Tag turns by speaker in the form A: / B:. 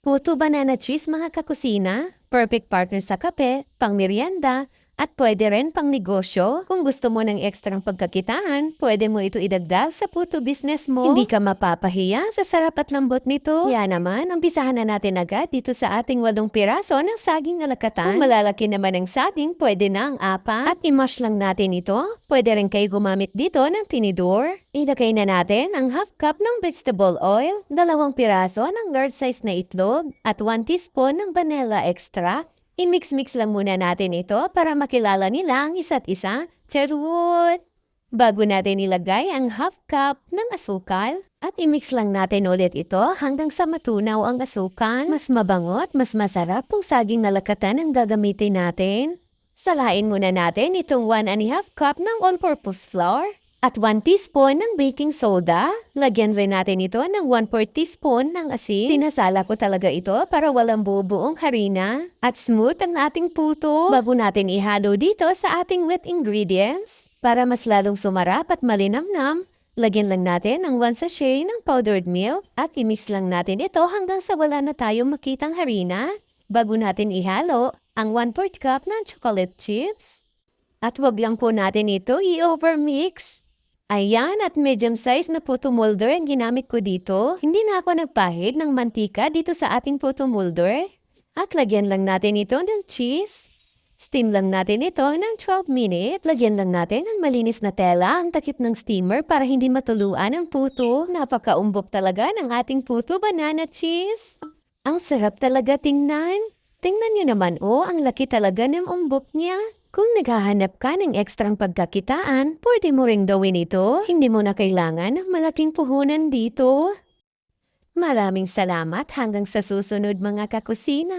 A: Puto banana cheese mga kakusina, perfect partner sa kape, pang merienda, at pwede rin pang negosyo. Kung gusto mo ng ekstrang pagkakitaan, pwede mo ito idagdag sa puto business mo. Hindi ka mapapahiya sa sarap at lambot nito. Kaya naman, umpisahan na natin agad dito sa ating 8 piraso ng saging na lakatan. Kung malalaki naman ang saging, pwede na ang 4. At i-mash lang natin ito. Pwede rin kayo gumamit dito ng tinidor. Ilagay na natin ang half cup ng vegetable oil, 2 piraso ng large size na itlog, at 1 teaspoon ng vanilla extract. I-mix-mix lang muna natin ito para makilala nila ang isa't isa. Charot! Bago natin ilagay ang half cup ng asukal at i-mix lang natin ulit ito hanggang sa matunaw ang asukal. Mas mabango at mas masarap kung saging na lakatan ang gagamitin natin. Salain muna natin itong 1½ cup ng all-purpose flour at 1 teaspoon ng baking soda. Lagyan rin natin ito ng 1/4 teaspoon ng asin. Sinasala ko talaga ito para walang bubuong harina. At smooth ang ating puto. Bago natin ihalo dito sa ating wet ingredients. Para mas lalong sumarap at malinamnam, lagyan lang natin ng 1 sachet ng powdered milk at i-mix lang natin ito hanggang sa wala na tayong makitang harina. Bago natin ihalo ang 1/4 cup ng chocolate chips. At wag lang po natin ito i-overmix. Ayan, at medium size na puto molder ang ginamit ko dito. Hindi na ako nagpahid ng mantika dito sa ating puto molder. At lagyan lang natin ito ng cheese. Steam lang natin ito ng 12 minutes. Lagyan lang natin ng malinis na tela ang takip ng steamer para hindi matuluan ang puto. Napakaumbok talaga ng ating puto banana cheese. Ang sarap talaga tingnan. Tingnan nyo naman ang laki talaga ng umbok niya. Kung naghahanap ka ng ekstrang pagkakitaan, pwede mo ring gawin ito. Hindi mo na kailangan ng malaking puhunan dito. Maraming salamat hanggang sa susunod mga kakusina.